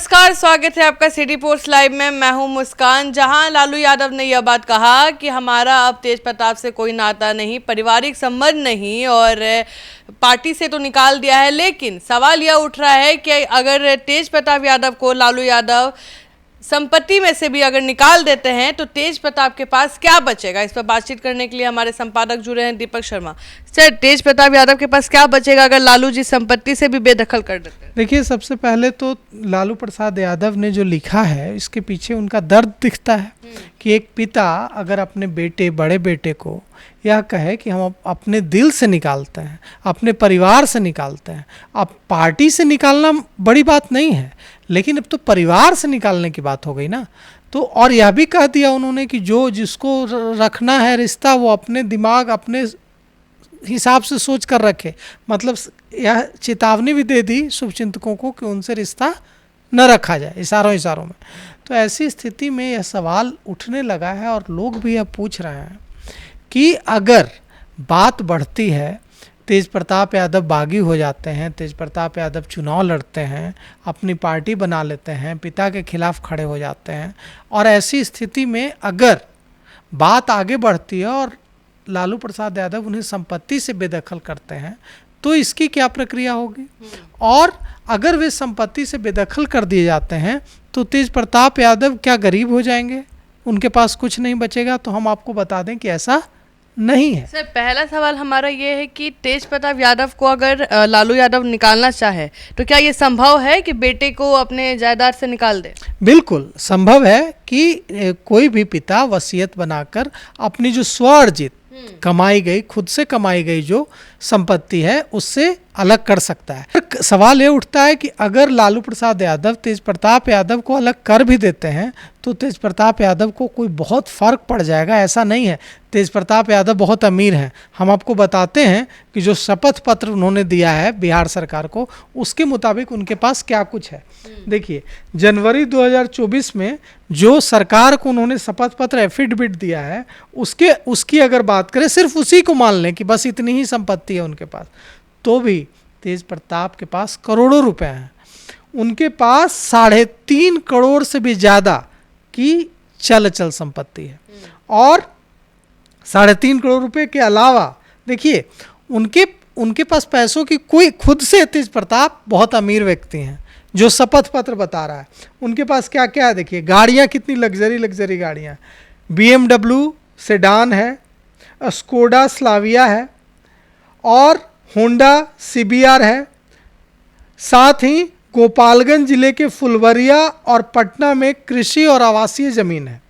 नमस्कार, स्वागत है आपका सिटी पोस्ट लाइव में। मैं हूं मुस्कान। जहां लालू यादव ने यह बात कहा कि हमारा अब तेज प्रताप से कोई नाता नहीं, पारिवारिक संबंध नहीं और पार्टी से तो निकाल दिया है, लेकिन सवाल यह उठ रहा है कि अगर तेज प्रताप यादव को लालू यादव संपत्ति में से भी अगर निकाल देते हैं तो तेज प्रताप के पास क्या बचेगा। इस पर बातचीत करने के लिए हमारे संपादक जुड़े हैं, दीपक शर्मा। सर, तेज प्रताप यादव के पास क्या बचेगा अगर लालू जी संपत्ति से भी बेदखल कर देते हैं? देखिए, सबसे पहले तो लालू प्रसाद यादव ने जो लिखा है इसके पीछे उनका दर्द दिखता है कि एक पिता अगर अपने बेटे, बड़े बेटे को यह कहे कि हम अपने दिल से निकालते हैं, अपने परिवार से निकालते हैं। अब पार्टी से निकालना बड़ी बात नहीं है, लेकिन अब तो परिवार से निकालने की बात हो गई ना। तो और यह भी कह दिया उन्होंने कि जो जिसको रखना है रिश्ता वो अपने दिमाग, अपने हिसाब से सोच कर रखे। मतलब यह चेतावनी भी दे दी शुभचिंतकों को कि उनसे रिश्ता न रखा जाए इशारों में। तो ऐसी स्थिति में यह सवाल उठने लगा है और लोग भी यह पूछ रहे हैं कि अगर बात बढ़ती है, तेज प्रताप यादव बागी हो जाते हैं, तेज प्रताप यादव चुनाव लड़ते हैं, अपनी पार्टी बना लेते हैं, पिता के खिलाफ खड़े हो जाते हैं, और ऐसी स्थिति में अगर बात आगे बढ़ती है और लालू प्रसाद यादव उन्हें संपत्ति से बेदखल करते हैं तो इसकी क्या प्रक्रिया होगी। और अगर वे संपत्ति से बेदखल कर दिए जाते हैं तो तेज प्रताप यादव क्या गरीब हो जाएंगे, उनके पास कुछ नहीं बचेगा? तो हम आपको बता दें कि ऐसा नहीं है। सर, पहला सवाल हमारा ये है कि तेज प्रताप यादव को अगर लालू यादव निकालना चाहे तो क्या ये संभव है कि बेटे को अपने जायदाद से निकाल दे? बिल्कुल संभव है कि कोई भी पिता वसीयत बनाकर अपनी जो स्वार्जित कमाई गई, खुद से कमाई गई जो संपत्ति है उससे अलग कर सकता है। सवाल ये उठता है कि अगर लालू प्रसाद यादव तेज प्रताप यादव को अलग कर भी देते हैं तो तेज प्रताप यादव को कोई बहुत फर्क पड़ जाएगा? ऐसा नहीं है। तेज प्रताप यादव बहुत अमीर हैं। हम आपको बताते हैं कि जो शपथ पत्र उन्होंने दिया है बिहार सरकार को, उसके मुताबिक उनके पास क्या कुछ है। देखिए, जनवरी 2024 में जो सरकार को उन्होंने शपथ पत्र एफिडेविट दिया है उसकी अगर बात करें, सिर्फ उसी को मान लें कि बस इतनी ही संपत्ति है उनके पास, तो भी तेज प्रताप के पास करोड़ों रुपए हैं। उनके पास 3.5 करोड़ से भी ज़्यादा की चल संपत्ति है। और 3.5 करोड़ रुपए के अलावा देखिए उनके पास पैसों की कोई, खुद से तेज प्रताप बहुत अमीर व्यक्ति हैं जो शपथ पत्र बता रहा है। उनके पास क्या क्या है देखिए, गाड़ियाँ कितनी लग्जरी गाड़ियाँ, BMW सेडान है, स्कोडा स्लाविया है और होंडा CBR है। साथ ही गोपालगंज जिले के फुलवरिया और पटना में कृषि और आवासीय जमीन है।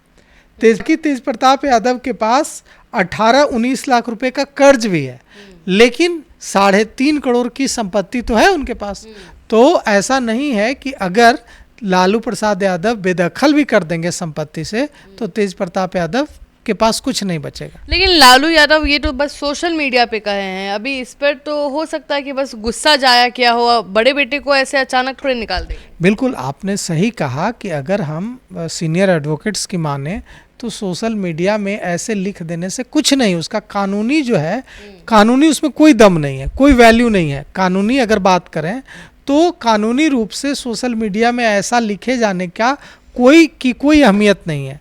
तेज प्रताप यादव के पास 18-19 लाख रुपए का कर्ज भी है, लेकिन 3.5 करोड़ की संपत्ति तो है उनके पास। तो ऐसा नहीं है कि अगर लालू प्रसाद यादव बेदखल भी कर देंगे संपत्ति से तो तेज प्रताप यादव के पास कुछ नहीं बचेगा। लेकिन लालू यादव ये तो बस सोशल मीडिया पे कहे हैं, अभी इस पर तो हो सकता है कि बस गुस्सा जाया किया हो, बड़े बेटे को ऐसे अचानक थोड़े निकाल देंगे। बिल्कुल, आपने सही कहा कि अगर हम सीनियर एडवोकेट्स की माने तो सोशल मीडिया में ऐसे लिख देने से कुछ नहीं, उसका कानूनी जो है, कानूनी उसमें कोई दम नहीं है, कोई वैल्यू नहीं है। कानूनी अगर बात करें तो कानूनी रूप से सोशल मीडिया में ऐसा लिखे जाने का कोई अहमियत नहीं है।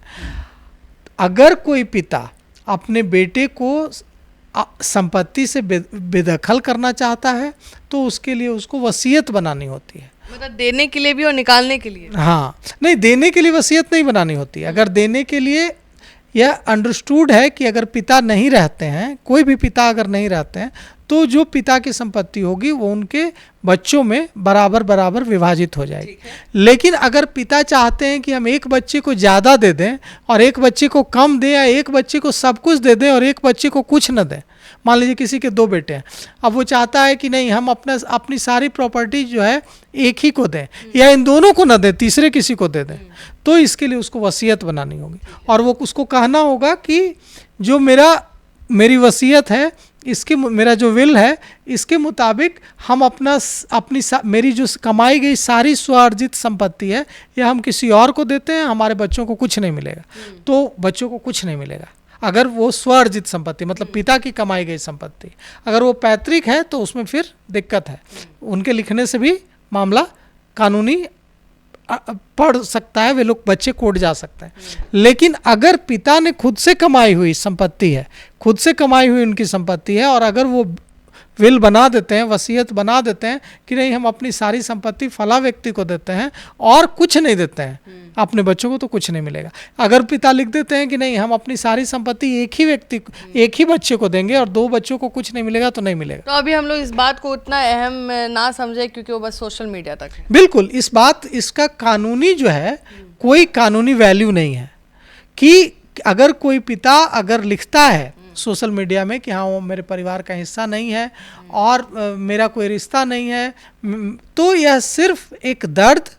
अगर कोई पिता अपने बेटे को संपत्ति से बेदखल करना चाहता है तो उसके लिए उसको वसीयत बनानी होती है। मतलब देने के लिए भी और निकालने के लिए? हाँ, नहीं, देने के लिए वसीयत नहीं बनानी होती। अगर देने के लिए यह अंडरस्टूड है कि अगर पिता नहीं रहते हैं, कोई भी पिता अगर नहीं रहते हैं तो जो पिता की संपत्ति होगी वो उनके बच्चों में बराबर विभाजित हो जाएगी। लेकिन अगर पिता चाहते हैं कि हम एक बच्चे को ज़्यादा दे दें और एक बच्चे को कम दें, या एक बच्चे को सब कुछ दे दें और एक बच्चे को कुछ न दें, मान लीजिए किसी के 2 बेटे हैं, अब वो चाहता है कि नहीं हम अपनी सारी प्रॉपर्टी जो है एक ही को दें या इन दोनों को न दें, तीसरे किसी को दे दें, तो इसके लिए उसको वसीयत बनानी होगी। और वो उसको कहना होगा कि जो मेरी वसीयत है, इसके मेरा जो विल है, इसके मुताबिक हम मेरी जो कमाई गई सारी स्वार्जित संपत्ति है यह हम किसी और को देते हैं, हमारे बच्चों को कुछ नहीं मिलेगा। तो बच्चों को कुछ नहीं मिलेगा अगर वो स्वार्जित संपत्ति, मतलब पिता की कमाई गई संपत्ति। अगर वो पैतृक है तो उसमें फिर दिक्कत है, उनके लिखने से भी मामला कानूनी पढ़ सकता है, वे लोग बच्चे कोर्ट जा सकते हैं। लेकिन अगर पिता ने खुद से कमाई हुई संपत्ति है, खुद से कमाई हुई उनकी संपत्ति है, और अगर वो विल बना देते हैं, वसीयत बना देते हैं कि नहीं हम अपनी सारी संपत्ति फला व्यक्ति को देते हैं और कुछ नहीं देते हैं अपने बच्चों को, तो कुछ नहीं मिलेगा। अगर पिता लिख देते हैं कि नहीं हम अपनी सारी संपत्ति एक ही व्यक्ति, एक ही बच्चे को देंगे और 2 बच्चों को कुछ नहीं मिलेगा, तो नहीं मिलेगा। तो अभी हम लोग इस बात को उतना अहम ना समझे क्योंकि वो बस सोशल मीडिया तक है। बिल्कुल, इसका कानूनी जो है कोई कानूनी वैल्यू नहीं है कि अगर कोई पिता अगर लिखता है सोशल मीडिया में कि हाँ वो मेरे परिवार का हिस्सा नहीं है और मेरा कोई रिश्ता नहीं है, तो यह सिर्फ एक दर्द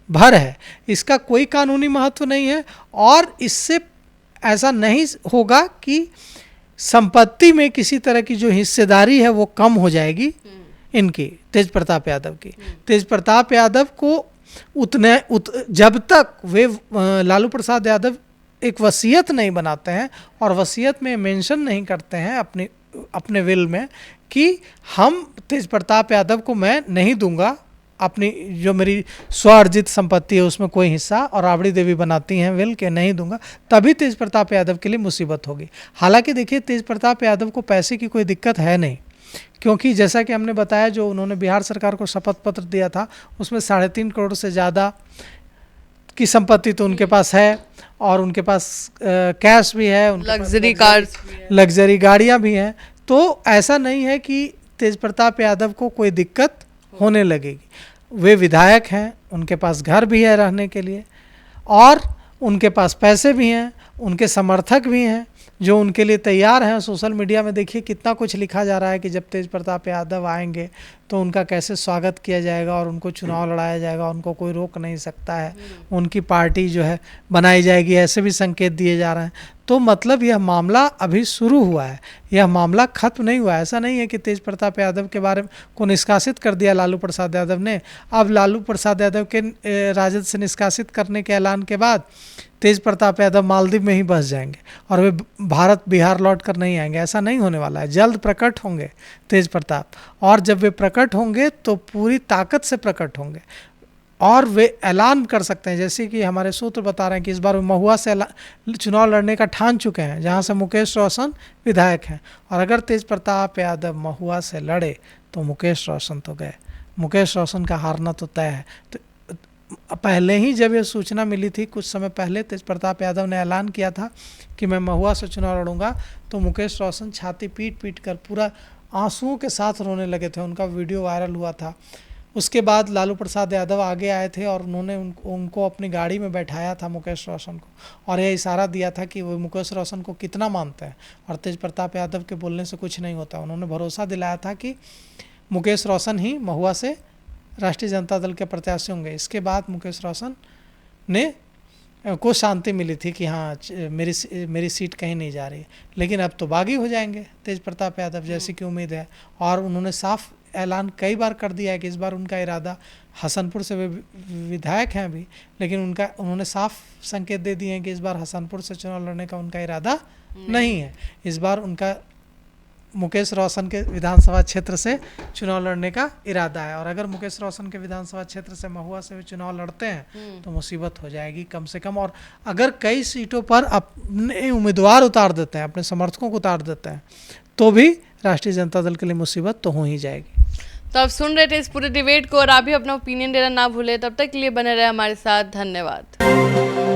भर है, इसका कोई कानूनी महत्व नहीं है। और इससे ऐसा नहीं होगा कि संपत्ति में किसी तरह की जो हिस्सेदारी है वो कम हो जाएगी इनकी, तेज प्रताप यादव की। तेज प्रताप यादव को जब तक वे लालू प्रसाद यादव एक वसीयत नहीं बनाते हैं और वसीयत में मेंशन नहीं करते हैं अपने विल में कि हम तेज प्रताप यादव को मैं नहीं दूंगा अपनी जो मेरी स्वार्जित संपत्ति है उसमें कोई हिस्सा, और राबड़ी देवी बनाती हैं विल के नहीं दूंगा, तभी तेज प्रताप यादव के लिए मुसीबत होगी। हालांकि देखिए तेज प्रताप यादव को पैसे की कोई दिक्कत है नहीं, क्योंकि जैसा कि हमने बताया जो उन्होंने बिहार सरकार को शपथ पत्र दिया था उसमें 3.5 करोड़ से ज़्यादा की संपत्ति तो उनके पास है, और उनके पास कैश भी है, लग्जरी कार्स, लग्जरी गाड़ियां भी हैं। तो ऐसा नहीं है कि तेज प्रताप यादव को कोई दिक्कत होने लगेगी। वे विधायक हैं, उनके पास घर भी है रहने के लिए, और उनके पास पैसे भी हैं, उनके समर्थक भी हैं जो उनके लिए तैयार हैं। सोशल मीडिया में देखिए कितना कुछ लिखा जा रहा है कि जब तेज प्रताप यादव आएंगे तो उनका कैसे स्वागत किया जाएगा और उनको चुनाव लड़ाया जाएगा, उनको कोई रोक नहीं सकता है, उनकी पार्टी जो है बनाई जाएगी, ऐसे भी संकेत दिए जा रहे हैं। तो मतलब यह मामला अभी शुरू हुआ है, यह मामला खत्म नहीं हुआ है। ऐसा नहीं है कि तेज प्रताप यादव के बारे में को निष्कासित कर दिया लालू प्रसाद यादव ने। अब लालू प्रसाद यादव के राजद से निष्कासित करने के ऐलान के बाद तेज प्रताप यादव मालदीव में ही बस जाएंगे और वे भारत बिहार लौट कर नहीं आएंगे। ऐसा नहीं होने वाला है, जल्द प्रकट होंगे तेज प्रताप, और जब वे प्रकट होंगे तो पूरी ताकत से प्रकट होंगे और वे ऐलान कर सकते हैं, जैसे कि हमारे सूत्र बता रहे हैं कि इस बार वे महुआ से चुनाव लड़ने का ठान चुके हैं, जहां से मुकेश रोशन विधायक हैं। और अगर तेज प्रताप यादव महुआ से लड़े तो मुकेश रोशन तो गए, मुकेश रोशन का हारना तो तय है। तो पहले ही जब ये सूचना मिली थी, कुछ समय पहले तेज प्रताप यादव ने ऐलान किया था कि मैं महुआ से चुनाव लड़ूंगा, तो मुकेश रोशन छाती पीट कर पूरा आंसुओं के साथ रोने लगे थे, उनका वीडियो वायरल हुआ था। उसके बाद लालू प्रसाद यादव आगे आए थे और उन्होंने उनको अपनी गाड़ी में बैठाया था मुकेश रोशन को, और यह इशारा दिया था कि वो मुकेश रोशन को कितना मानते हैं और तेज प्रताप यादव के बोलने से कुछ नहीं होता। उन्होंने भरोसा दिलाया था कि मुकेश रोशन ही महुआ से राष्ट्रीय जनता दल के प्रत्याशी होंगे। इसके बाद मुकेश रोशन ने को शांति मिली थी कि हाँ मेरी सीट कहीं नहीं जा रही, लेकिन अब तो बागी हो जाएंगे तेज प्रताप यादव जैसी की उम्मीद है। और उन्होंने साफ ऐलान कई बार कर दिया है कि इस बार उनका इरादा, हसनपुर से वे विधायक हैं अभी, लेकिन उन्होंने साफ संकेत दे दिए हैं कि इस बार हसनपुर से चुनाव लड़ने का उनका इरादा नहीं है। इस बार उनका मुकेश रोशन के विधानसभा क्षेत्र से चुनाव लड़ने का इरादा है, और अगर मुकेश रोशन के विधानसभा क्षेत्र से महुआ से चुनाव लड़ते हैं तो मुसीबत हो जाएगी कम से कम। और अगर कई सीटों पर अपने उम्मीदवार उतार देते हैं, अपने समर्थकों को उतार देते हैं, तो भी राष्ट्रीय जनता दल के लिए मुसीबत तो हो ही जाएगी। तो आप सुन रहे थे इस पूरे डिबेट को, और आप भी अपना ओपिनियन देना ना भूले। तब तक के लिए बने रहे हमारे साथ, धन्यवाद।